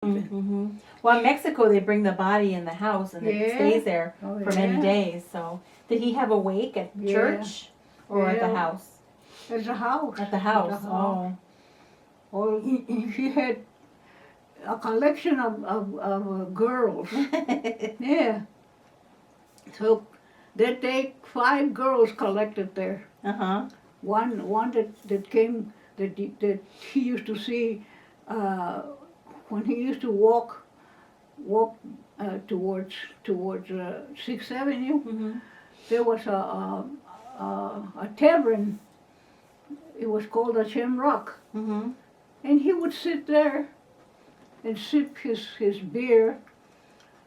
Mm-hmm. Well, in Mexico, they bring the body in the house and it stays there for many days. So, did he have a wake at church or at the house? At the house. At the house. Oh. Oh, she had a collection of girls. Yeah. So that day, 5 girls collected there. One that came that he used to see when he used to walk towards 6th Avenue. There was a tavern. It was called a Shamrock, and he would sit there and sip his beer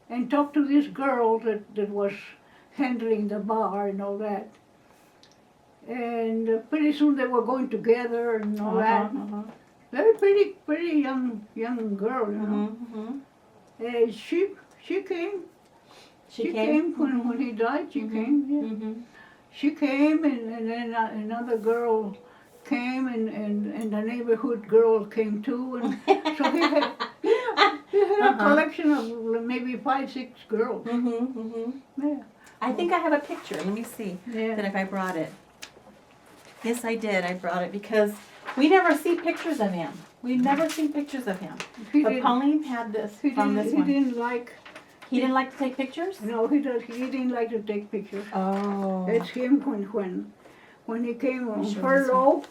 and talk to this girl that was handling the bar and all that. And pretty soon they were going together and all that. Very pretty young girl, you know. And she came. She came when he died. She came. Yeah. She came, and then another girl came, and the neighborhood girl came too, and so he had a collection of maybe 5, 6 girls. Yeah. I think I have a picture. Let me see. That if I brought it. Yes, I did. I brought it because we never see pictures of him. We've never seen pictures of him. But Pauline had this from this one. He didn't like. He didn't like to take pictures? No, he didn't like to take pictures. Oh. It's him when he came on furlough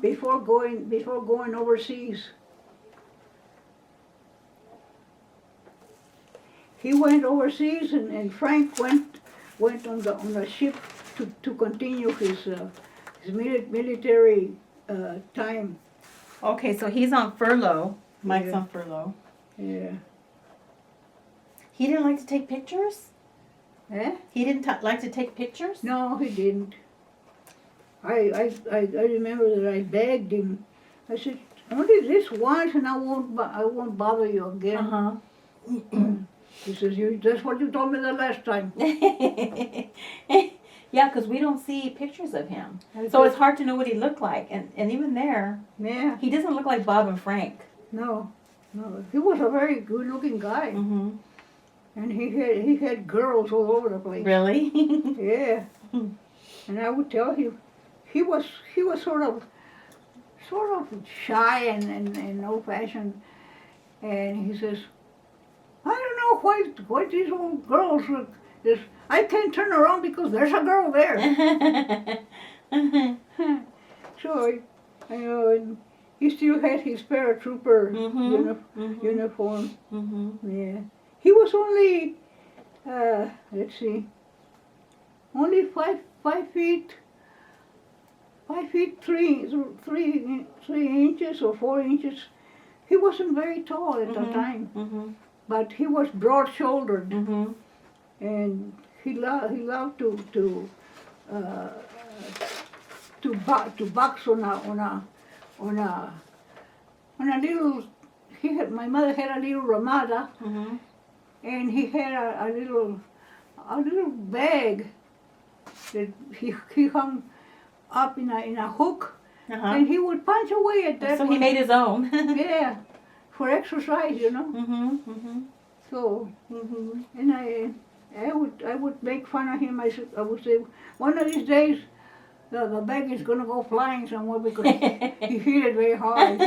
before going overseas. He went overseas, and Frank went on the ship to continue his military time. Okay, so he's on furlough. Mike's on furlough. Yeah. He didn't like to take pictures? Eh? He didn't like to take pictures? No, he didn't. I remember that I begged him. I said, only this once, and I won't bother you again. He says, that's what you told me the last time. Yeah, because we don't see pictures of him. So it's hard to know what he looked like. And even there, he doesn't look like Bob and Frank. No. He was a very good-looking guy. And he had girls all over the place. Really? Yeah. And I would tell him, he was sort of shy and old-fashioned. And he says, I don't know why these old girls look this. I can't turn around because there's a girl there. So, and he still had his paratrooper uniform. Yeah. He was only, let's see, only 5 feet 3 inches or 4 inches. He wasn't very tall at the time, but he was broad-shouldered, and he loved to box on a little. My mother had a little ramada, and he had a little bag that he hung up in a hook, and he would punch away at that. So he made his own. Yeah, for exercise, you know. So, and I would make fun of him. I would say, one of these days, the bag is gonna go flying somewhere because he hit it very hard.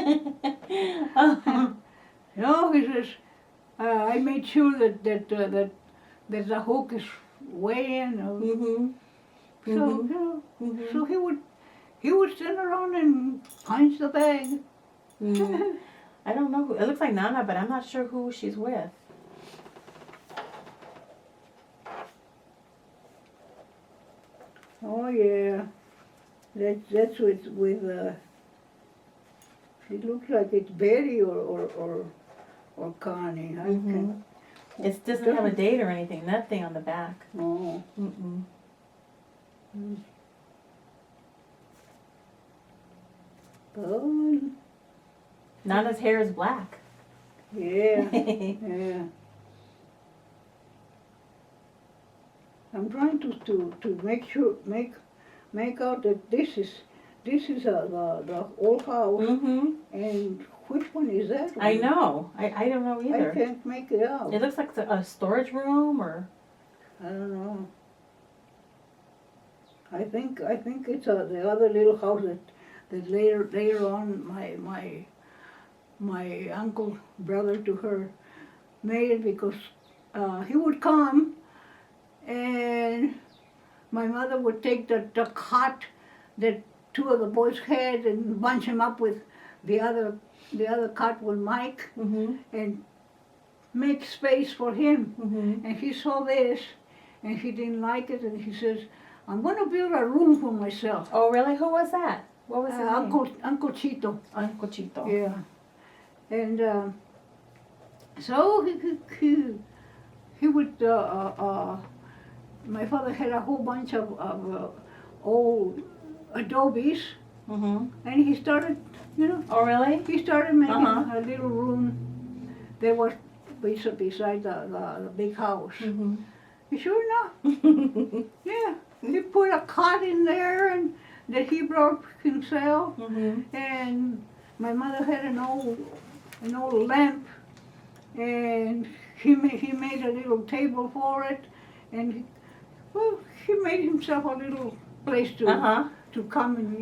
No, he says, I made sure that the hook is way in. So he would stand around and punch the bag. I don't know. It looks like Nana, but I'm not sure who she's with. Oh yeah, that's with it looks like it's Betty or Connie. It doesn't have a date or anything. Nothing on the back. Oh. Oh. Nana's hair is black. Yeah. Yeah. I'm trying to make out that this is the old house, and which one is that one? I know. I don't know I either. can't make it out. It looks like a storage room or. I don't know. I think it's the other little house that later on my uncle, brother to her, made it because he would come and my mother would take the cot that two of the boys had and bunch him up with the other cot with Mike Mm-hmm. and make space for him. Mm-hmm. And he saw this and he didn't like it and he says, I'm going to build a room for myself. Oh, really? Who was that? What was his name? Uncle Chito. Uncle Chito. Yeah. And so he would, my father had a whole bunch of old adobes Mm-hmm. and he started, Oh, really? he started making Uh-huh. a little room that was beside the big house. Mm-hmm. Sure enough, yeah. He put a cot in there and that he brought himself. Mm-hmm. And my mother had an old lamp, and he made a little table for it, and he made himself a little place Uh-huh. to come and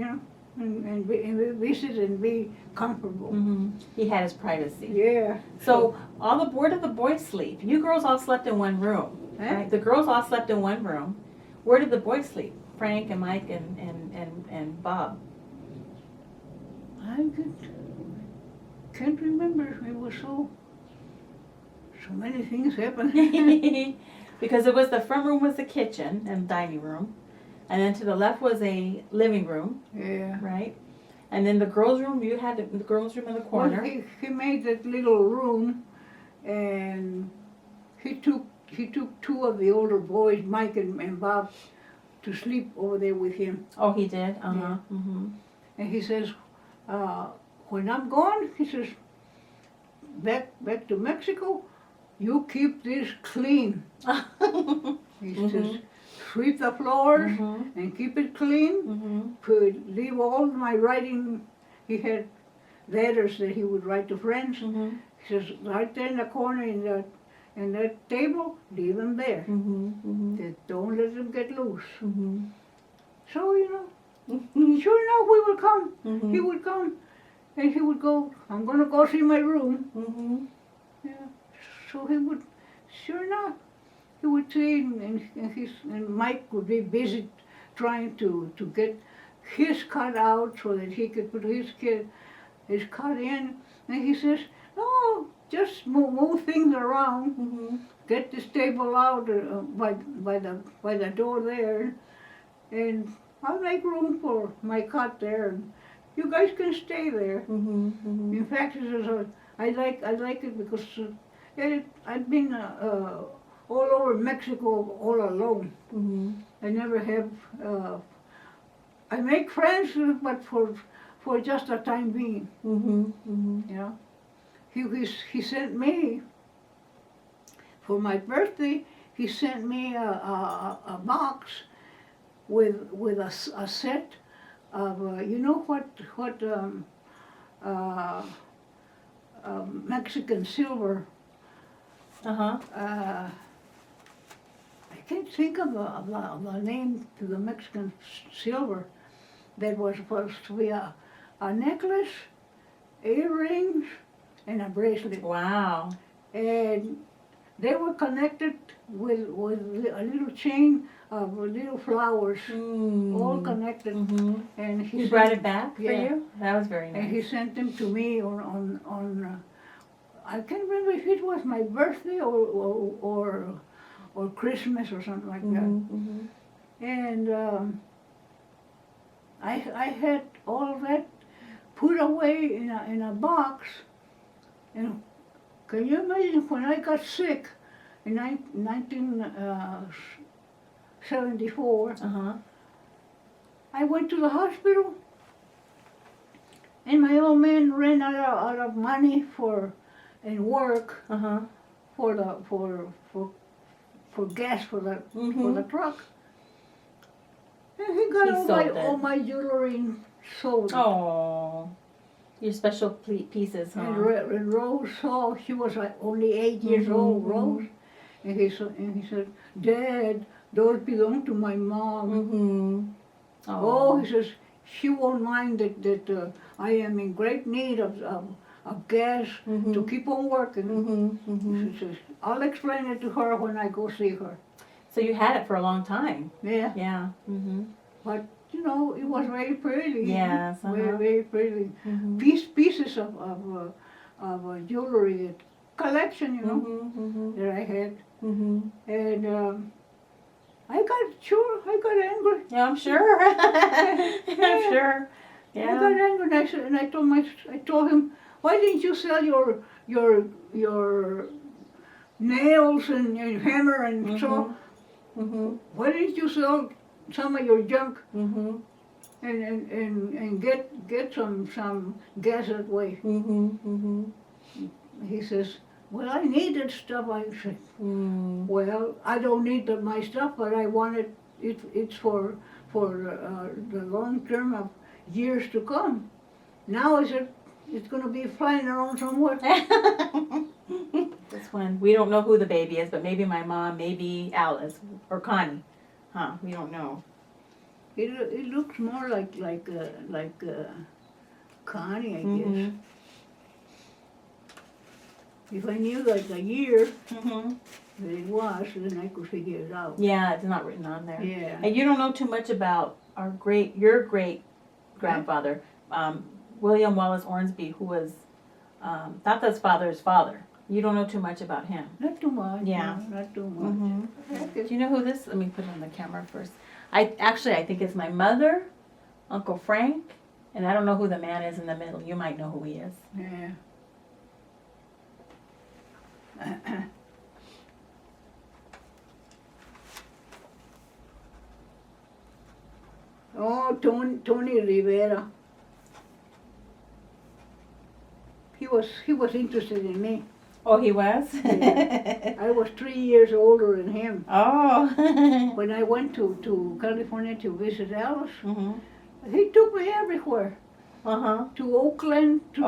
visit and be comfortable. Mm-hmm. He had his privacy. Yeah. So where did the boys sleep? You girls all slept in one room, Eh? right? The girls all slept in one room. Where did the boys sleep? Frank and Mike and Bob. I can't remember. It was so many things happened. Because it was the front room was the kitchen and dining room, and then to the left was a living room, Yeah. right? And then the girls' room, you had the girls' room in the corner. Well, he made that little room, and he took two of the older boys, Mike and Bob, to sleep over there with him. Oh, he did? Uh-huh. Yeah. Mm-hmm. And he says, when I'm gone, he says, back to Mexico, you keep this clean. He says, sweep the floors Mm-hmm. and keep it clean. Mm-hmm. Leave all my writing. He had letters that he would write to friends. Mm-hmm. He says, right there in the corner in that table, leave them there. Mm-hmm. Mm-hmm. Don't let them get loose. Mm-hmm. So, sure enough, we would come. Mm-hmm. He would come and he would go, I'm going to go see my room. Mm-hmm. Yeah. So he would, sure enough, he would see and Mike would be busy trying to get his cut out so that he could put his cut in. And he says, no, just move things around. Mm-hmm. Get this table out by the door there, and I'll make room for my cot there. And you guys can stay there. Mm-hmm. Mm-hmm. In fact, it was I like it because I've been all over Mexico all alone. Mm-hmm. I never have. I make friends, but for just a time being. Mm-hmm. Mm-hmm. You know, he sent me for my birthday. He sent me a box with a set of Mexican silver. Uh-huh. I can't think of the name to the Mexican silver that was supposed to be a necklace, earrings, and a bracelet. Wow. And they were connected with a little chain of little flowers, all connected. Mm-hmm. And He brought it back for Yeah. you? That was very And nice. he sent them to me on I can't remember if it was my birthday or Christmas or something like that. Mm-hmm. And I had all of that put away in a box. And can you imagine when I got sick in 1974? Uh-huh. I went to the hospital, and my old man ran out of money and work Uh-huh. for gas for the truck. And he got He sold it. all my jewelry and sold it. Oh. Your special pieces, huh? And Rose saw, she was like only 8 years old, Rose. And he said, Dad, those belong to my mom. Oh, he says, she won't mind that I am in great need of gas to keep on working. He says, I'll explain it to her when I go see her. So you had it for a long time. Yeah. Yeah. But, you know, it was very pretty. Yes. Very, very pretty. Pieces of jewelry collection, you know, that I had. And I got angry. Yeah, I'm sure. I'm sure. Yeah. I got angry and I told him, why didn't you sell your nails and hammer and so? Why didn't you sell some of your junk and get some gas that way? He says, well, I needed stuff. I said, well, I don't need my stuff, but I want it. It's for the long term of years to come. Now it's going to be flying around somewhere. This one, we don't know who the baby is, but maybe my mom, maybe Alice or Connie. Huh? We don't know. It looks more like Connie, I guess. If I knew like a year that it was, then I could figure it out. Yeah, it's not written on there. Yeah. And you don't know too much about your great grandfather, William Wallace Ormsby, who was Tata's father's father. You don't know too much about him. Not too much. Yeah. No, not too much. Do you know who this? Let me put it on the camera first. I think it's my mother, Uncle Frank, and I don't know who the man is in the middle. You might know who he is. Yeah. Oh, Tony Rivera. He was interested in me. Oh, he was? Yeah. I was 3 years older than him. Oh. When I went to California to visit Alice, he took me everywhere. To Oakland, to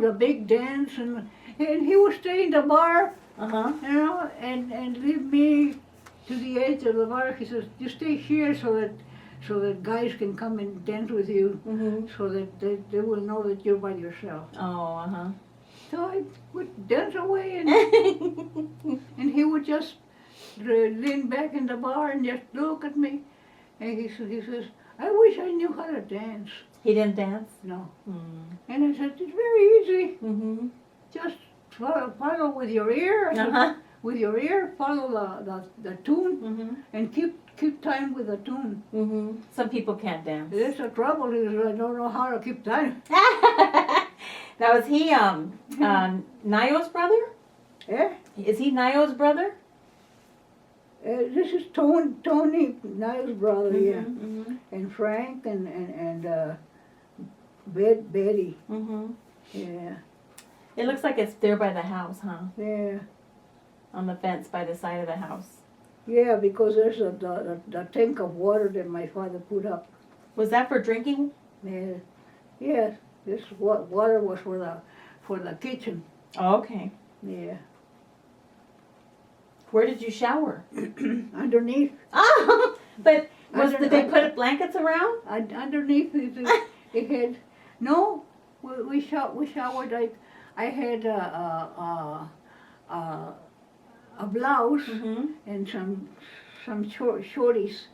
the big dance, and he would stay in the bar, you know, and leave me to the edge of the bar. He says, "You stay here so that guys can come and dance with you, so that they will know that you're by yourself." Oh, So I would dance away, and he would just lean back in the bar and just look at me, and he says, "I wish I knew how to dance." He didn't dance? No. And I said, "It's very easy. Just follow with your ear. With your ear, follow the tune, and keep time with the tune." Some people can't dance. That's the trouble is I don't know how to keep time. Now is he Nayo's brother? Yeah. Is he Nayo's brother? This is Tony, Niall's brother, yeah, and Frank and Betty. Yeah. It looks like it's there by the house, huh? Yeah. On the fence by the side of the house. Yeah, because there's the tank of water that my father put up. Was that for drinking? Yeah. Yes. This water was for the kitchen. Oh, okay. Yeah. Where did you shower? Underneath. Oh, but did they put blankets around? Underneath it had no. We showered like I had a blouse and some shorties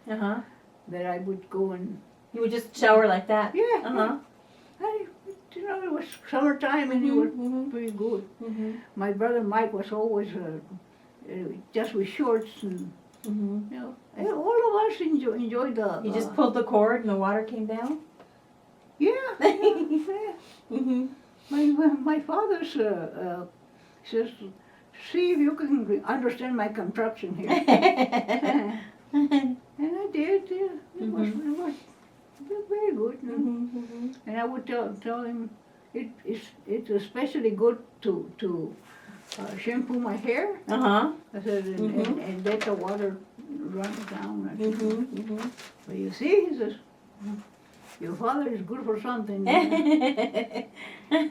that I would go and. You would just shower like that? Yeah. You know, it was summertime and it was pretty good. My brother Mike was always just with shorts and you know, and all of us enjoyed the. You just pulled the cord and the water came down? Yeah. My father says, "See if you can understand my construction here." And I did. Yeah. It was very good. You know? And I would tell him it's especially good to shampoo my hair. I said, and let the water run down. But you see, he says, Your father is good for something. You know?